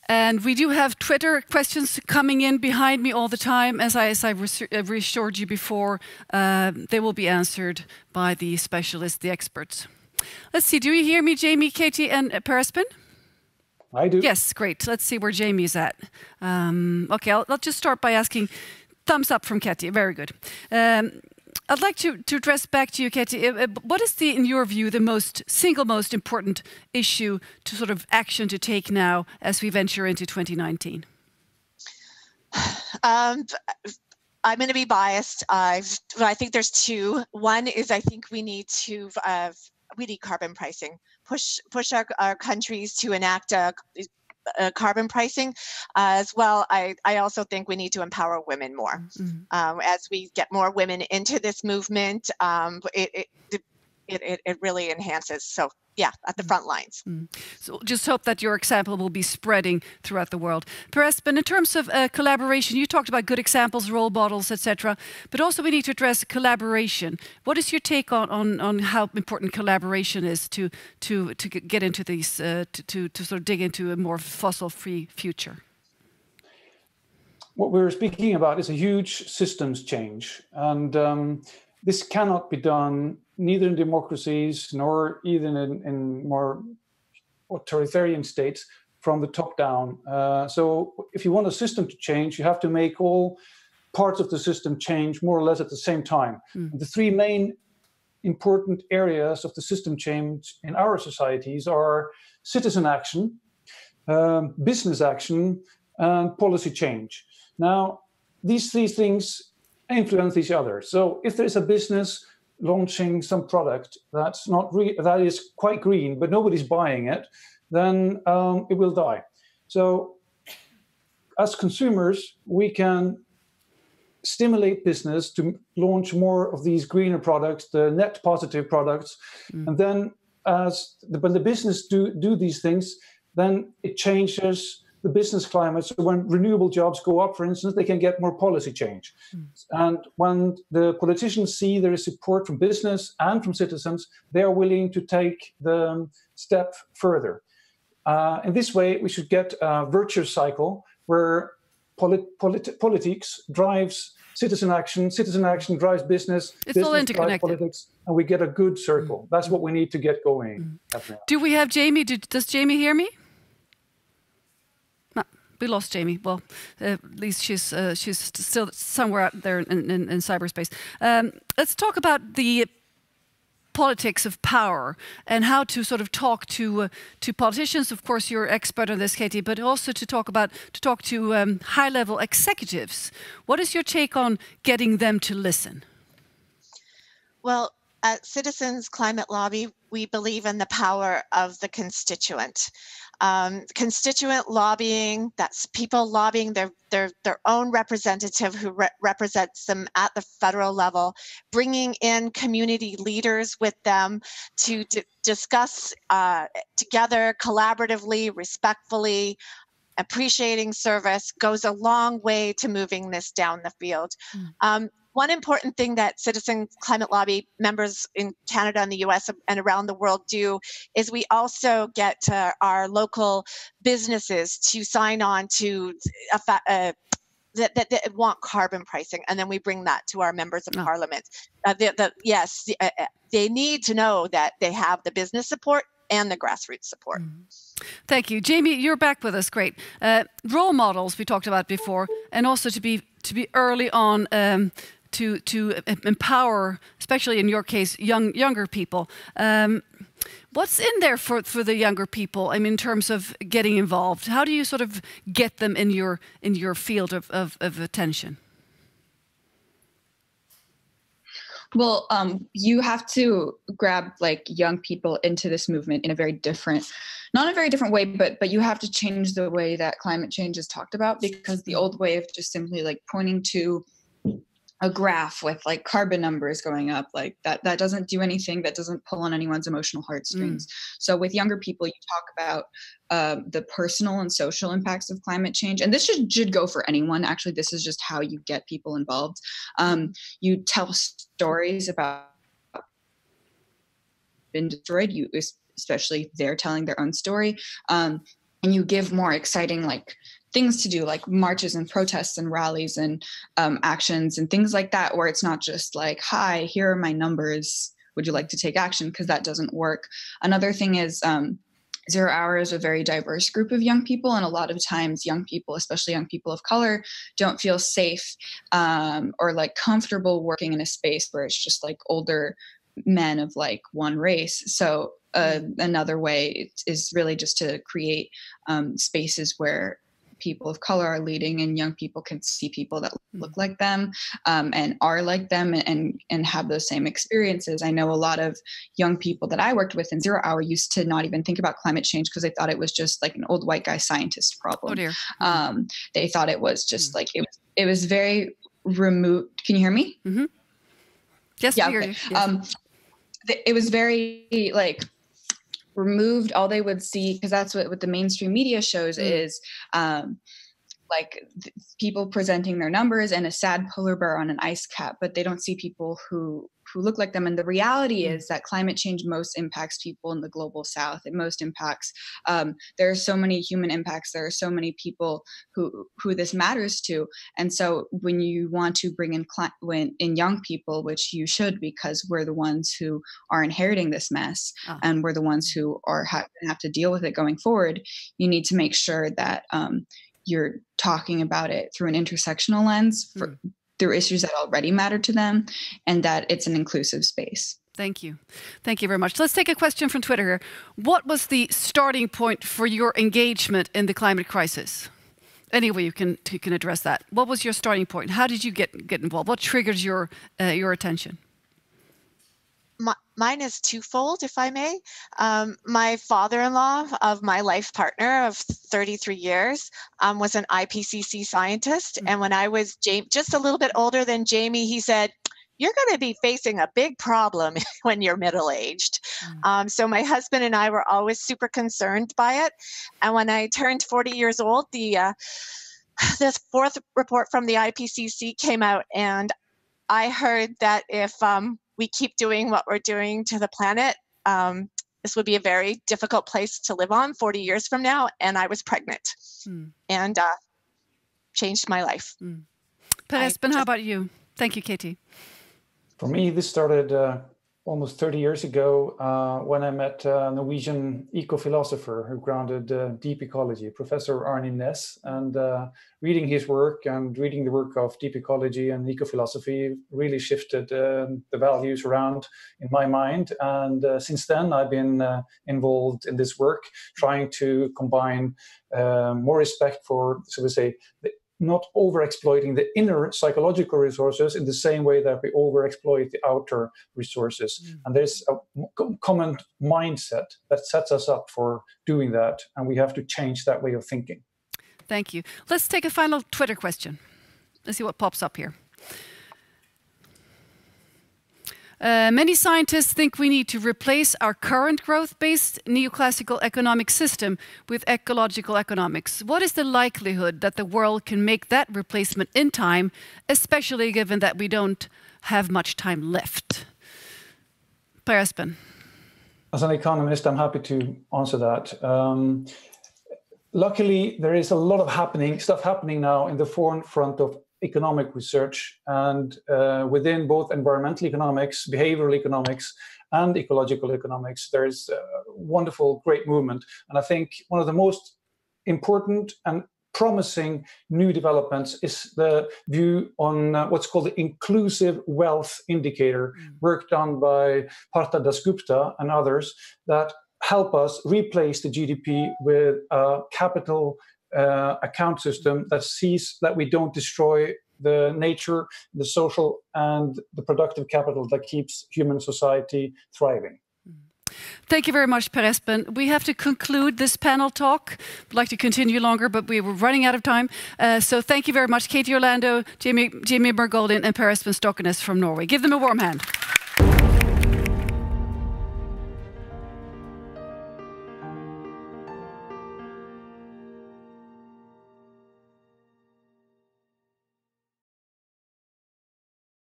And we do have Twitter questions coming in behind me all the time. As I reassured you before, they will be answered by the specialists, the experts. Let's see, do you hear me, Jamie, Katie, and Per Espen? I do. Yes, great. Let's see where Jamie's at. Okay, I'll just start by asking, thumbs up from Cathy, very good. I'd like to address back to you, Cathy. What is, in your view, the single most important issue to sort of action to take now as we venture into 2019? I'm going to be biased. I think there's two. One is I think we need carbon pricing. Push our countries to enact carbon pricing as well. I also think we need to empower women more. As we get more women into this movement, it really enhances. So yeah, at the front lines. So just hope that your example will be spreading throughout the world. Per Espen, in terms of collaboration, you talked about good examples, role models, etc. But also we need to address collaboration. What is your take on how important collaboration is to get into these, to sort of dig into a more fossil-free future? What we're speaking about is a huge systems change. And this cannot be done neither in democracies nor even in more authoritarian states from the top down. So if you want a system to change, you have to make all parts of the system change more or less at the same time. The three main important areas of the system change in our societies are citizen action, business action, and policy change. Now, these three things influence each other. So if there is a business launching some product that is quite green, but nobody's buying it, then it will die. So as consumers, we can stimulate business to launch more of these greener products, the net positive products. And then when the business do these things, then it changes the business climate. So when renewable jobs go up, for instance, they can get more policy change. And when the politicians see there is support from business and from citizens, they are willing to take the step further. In this way, we should get a virtuous cycle where politics drives citizen action drives business, it's all interconnected. Drives politics, and we get a good circle. That's what we need to get going. Do we have Jamie? Does Jamie hear me? We lost Jamie. Well, at least she's still somewhere out there in cyberspace. Let's talk about the politics of power and how to sort of talk to politicians. Of course, you're expert on this, Katie, but also to talk to high-level executives. What is your take on getting them to listen? Well, at Citizens Climate Lobby, we believe in the power of the constituent. Constituent lobbying, that's people lobbying their own representative who represents them at the federal level, bringing in community leaders with them to discuss together collaboratively, respectfully, appreciating service goes a long way to moving this down the field. One important thing that Citizen Climate Lobby members in Canada and the US and around the world do is we also get our local businesses to sign on to that want carbon pricing, and then we bring that to our members of parliament. They need to know that they have the business support and the grassroots support. Thank you. Jamie, you're back with us. Great. Role models we talked about before, and also to be early on to empower, especially in your case, younger people. What's in there for the younger people? I mean, in terms of getting involved, how do you sort of get them in your field of attention? Well, you have to grab like young people into this movement in a very different, not a very different way, but you have to change the way that climate change is talked about, because the old way of just simply like pointing to a graph with like carbon numbers going up, like that doesn't do anything, that doesn't pull on anyone's emotional heartstrings. So with younger people, you talk about the personal and social impacts of climate change. And this should go for anyone. Actually, this is just how you get people involved. You tell stories about been destroyed, especially they're telling their own story. and you give more exciting like things to do, like marches and protests and rallies and actions and things like that, where it's not just like, hi, here are my numbers, would you like to take action? Because that doesn't work. Another thing is 0 Hour is a very diverse group of young people, and a lot of times young people, especially young people of color, don't feel safe or like comfortable working in a space where it's just like older men of like one race. So another way is really just to create spaces where people of color are leading and young people can see people that look like them and are like them and have those same experiences. I know a lot of young people that I worked with in 0 Hour used to not even think about climate change because they thought it was just like an old white guy scientist problem. Oh dear. They thought it was just like, it was very removed. Can you hear me? Mm-hmm. Yes, yeah, I hear okay. you. Yes. It was very like removed. All they would see, because that's what the mainstream media shows is like people presenting their numbers and a sad polar bear on an ice cap, but they don't see people who look like them. And the reality is that climate change most impacts people in the global south. It most impacts, there are so many human impacts. There are so many people who this matters to. And so when you want to bring in young people, which you should, because we're the ones who are inheriting this mess and we're the ones who are have to deal with it going forward, you need to make sure that you're talking about it through an intersectional lens through issues that already matter to them, and that it's an inclusive space. Thank you. Thank you very much. Let's take a question from Twitter here. What was the starting point for your engagement in the climate crisis? Any way you can address that. What was your starting point? How did you get involved? What triggered your attention? Mine is twofold, if I may. My father-in-law of my life partner of 33 years was an IPCC scientist. And when I was just a little bit older than Jamie, he said, you're going to be facing a big problem when you're middle-aged. So my husband and I were always super concerned by it. And when I turned 40 years old, this fourth report from the IPCC came out, and I heard that if we keep doing what we're doing to the planet, this would be a very difficult place to live on 40 years from now. And I was pregnant and changed my life. Per Espen, how about you? Thank you, Katie. For me, this started almost 30 years ago when I met a Norwegian eco-philosopher who grounded deep ecology, Professor Arne Næss, and reading his work and reading the work of deep ecology and eco-philosophy really shifted the values around in my mind. And since then, I've been involved in this work, trying to combine more respect for, so to say, not over-exploiting the inner psychological resources in the same way that we over-exploit the outer resources. And there's a common mindset that sets us up for doing that, and we have to change that way of thinking. Thank you. Let's take a final Twitter question. Let's see what pops up here. Many scientists think we need to replace our current growth-based neoclassical economic system with ecological economics. What is the likelihood that the world can make that replacement in time, especially given that we don't have much time left? Per Espen. As an economist, I'm happy to answer that. Luckily, there is a lot of stuff happening now in the forefront of economic research, and within both environmental economics, behavioral economics, and ecological economics, there is a wonderful, great movement. And I think one of the most important and promising new developments is the view on what's called the inclusive wealth indicator, work done by Partha Dasgupta and others, that help us replace the GDP with a capital account system that sees that we don't destroy the nature, the social, and the productive capital that keeps human society thriving. Thank you very much, Per Espen. We have to conclude this panel talk. We'd like to continue longer, but we were running out of time. So thank you very much, Cathy Orlando, Jamie Margolin, and Per Espen Stokenes from Norway. Give them a warm hand.